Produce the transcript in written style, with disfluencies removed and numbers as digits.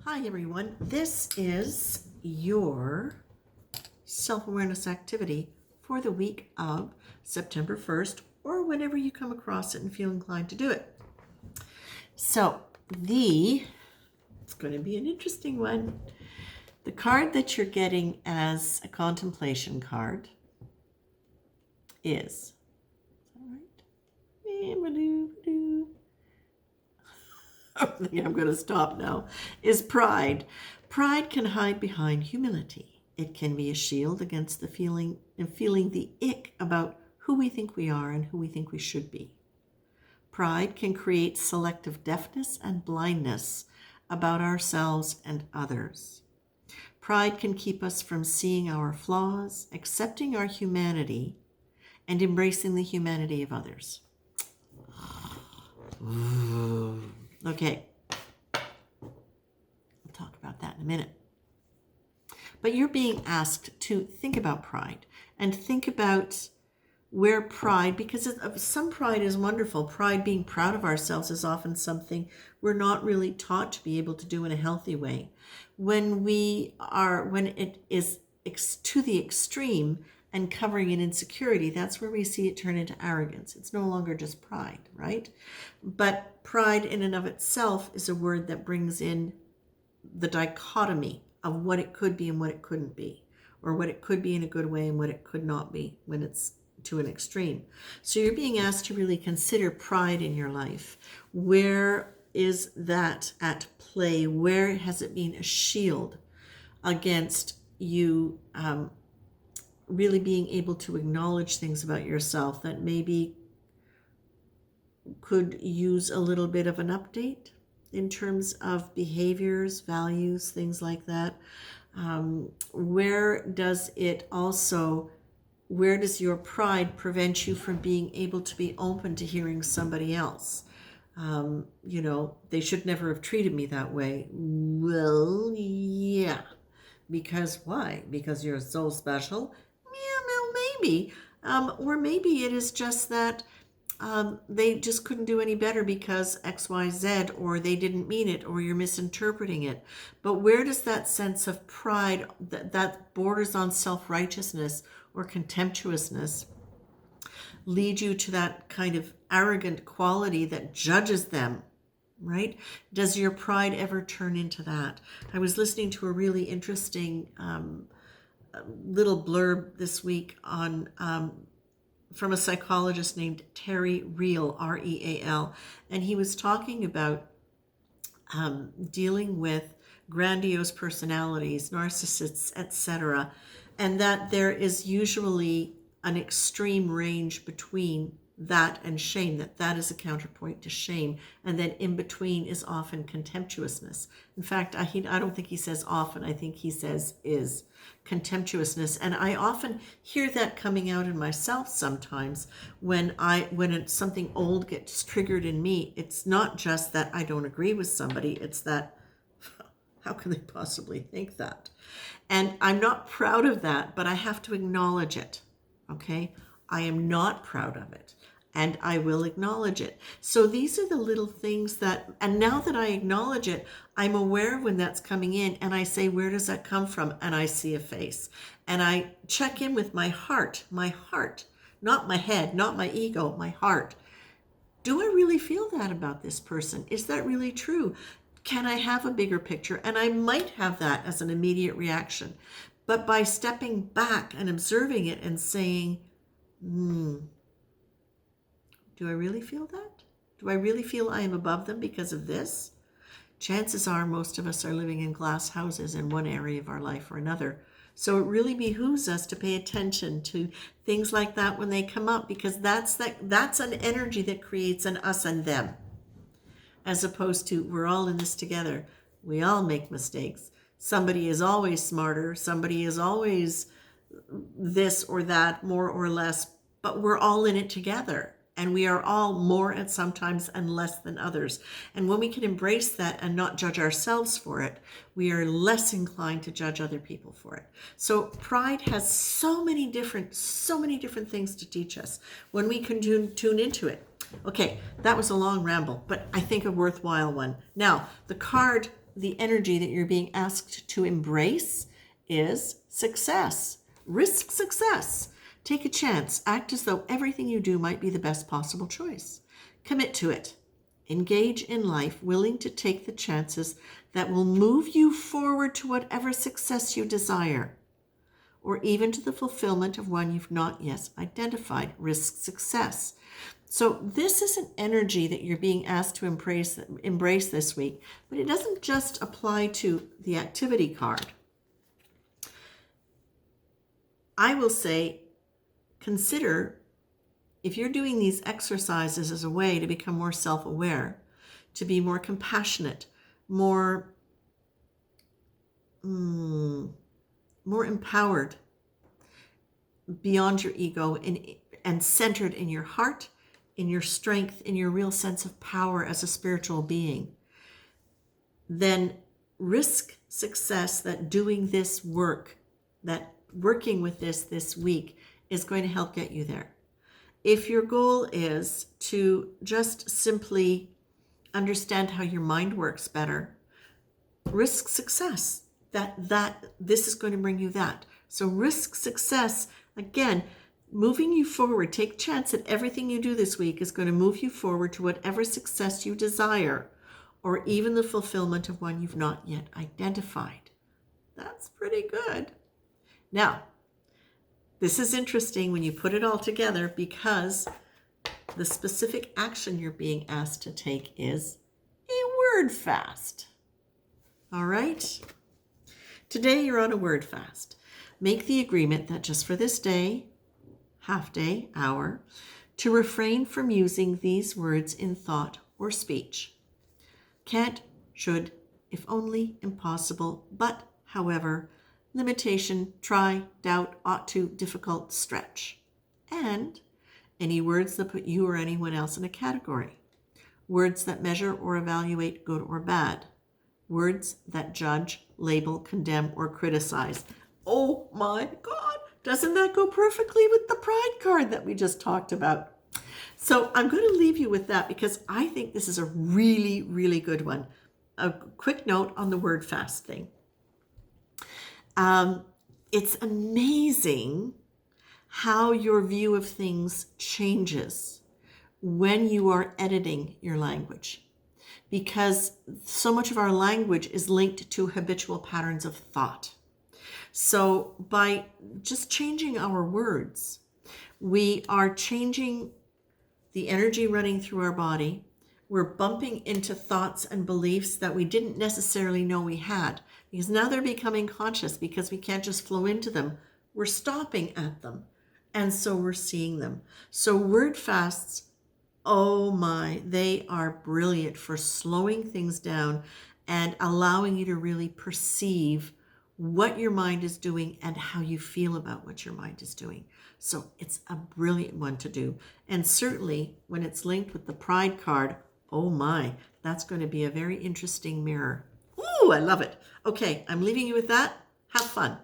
Hi everyone, this is your self-awareness activity for the week of September 1st or whenever you come across it and feel inclined to do it. So it's going to be an interesting one. The card that you're getting as a contemplation card is I think I'm going to stop now, is pride. Pride can hide behind humility. It can be a shield against the feeling the ick about who we think we are and who we think we should be. Pride can create selective deafness and blindness about ourselves and others. Pride can keep us from seeing our flaws, accepting our humanity, and embracing the humanity of others. Okay, we'll talk about that in a minute. But you're being asked to think about pride and think about where pride, because some pride is wonderful. Pride, being proud of ourselves, is often something we're not really taught to be able to do in a healthy way. When it is to the extreme and covering an insecurity, that's where we see it turn into arrogance. It's no longer just pride, right? But pride in and of itself is a word that brings in the dichotomy of what it could be and what it couldn't be, or what it could be in a good way and what it could not be when it's to an extreme. So you're being asked to really consider pride in your life. Where is that at play? Where has it been a shield against you really being able to acknowledge things about yourself that maybe could use a little bit of an update in terms of behaviors, values, things like that? Where does your pride prevent you from being able to be open to hearing somebody else? They should never have treated me that way. Well, yeah. Because why? Because you're so special? Yeah, well, maybe. Or maybe it is just that they just couldn't do any better because X, Y, Z, or they didn't mean it, or you're misinterpreting it. But where does that sense of pride that borders on self-righteousness or contemptuousness lead you to that kind of arrogant quality that judges them, right? Does your pride ever turn into that? I was listening to a really interesting little blurb this week on from a psychologist named Terry Real, R-E-A-L, and he was talking about dealing with grandiose personalities, narcissists, etc., and that there is usually an extreme range between that and shame, that is a counterpoint to shame, and then in between is often contemptuousness. In fact, I don't think he says often, I think he says is contemptuousness. And I often hear that coming out in myself sometimes when something old gets triggered in me. It's not just that I don't agree with somebody, it's that how can they possibly think that? And I'm not proud of that, but I have to acknowledge it. Okay? I am not proud of it, and I will acknowledge it. So these are the little things and now that I acknowledge it, I'm aware when that's coming in, and I say, where does that come from? And I see a face. And I check in with my heart, not my head, not my ego, my heart. Do I really feel that about this person? Is that really true? Can I have a bigger picture? And I might have that as an immediate reaction. But by stepping back and observing it and saying, do I really feel that? Do I really feel I am above them because of this? Chances are most of us are living in glass houses in one area of our life or another. So it really behooves us to pay attention to things like that when they come up, because that's an energy that creates an us and them, as opposed to we're all in this together. We all make mistakes. Somebody is always smarter. Somebody is always this or that, more or less, but we're all in it together. And we are all more at sometimes and less than others. And when we can embrace that and not judge ourselves for it, we are less inclined to judge other people for it. So pride has so many different things to teach us when we can tune into it. Okay, that was a long ramble, but I think a worthwhile one. Now, the card the energy that you're being asked to embrace is success. Risk success. Take a chance. Act as though everything you do might be the best possible choice. Commit to it. Engage in life, willing to take the chances that will move you forward to whatever success you desire, or even to the fulfillment of one you've not yet identified. Risk success. So this is an energy that you're being asked to embrace this week, but it doesn't just apply to the activity card. I will say, consider if you're doing these exercises as a way to become more self-aware, to be more compassionate, more empowered, beyond your ego, and centered in your heart, in your strength, in your real sense of power as a spiritual being, then risk success that doing this work, that working with this week is going to help get you there. If your goal is to just simply understand how your mind works better, risk success that this is going to bring you that. So risk success, again, moving you forward. Take a chance that everything you do this week is going to move you forward to whatever success you desire, or even the fulfillment of one you've not yet identified. That's pretty good. Now, this is interesting when you put it all together, because the specific action you're being asked to take is a word fast. All right? Today you're on a word fast. Make the agreement that just for this day, half day, hour, to refrain from using these words in thought or speech. Can't, should, if only, impossible, but, however, limitation, try, doubt, ought to, difficult, stretch. And any words that put you or anyone else in a category. Words that measure or evaluate good or bad. Words that judge, label, condemn, or criticize. Oh my God, doesn't that go perfectly with the pride card that we just talked about? So I'm going to leave you with that, because I think this is a really, really good one. A quick note on the word fast thing. It's amazing how your view of things changes when you are editing your language, because so much of our language is linked to habitual patterns of thought. So by just changing our words, we are changing the energy running through our body. We're bumping into thoughts and beliefs that we didn't necessarily know we had, because now they're becoming conscious, because we can't just flow into them. We're stopping at them. And so we're seeing them. So word fasts, oh my, they are brilliant for slowing things down and allowing you to really perceive what your mind is doing and how you feel about what your mind is doing. So it's a brilliant one to do. And certainly when it's linked with the pride card, oh my, that's going to be a very interesting mirror. Ooh, I love it. Okay, I'm leaving you with that. Have fun.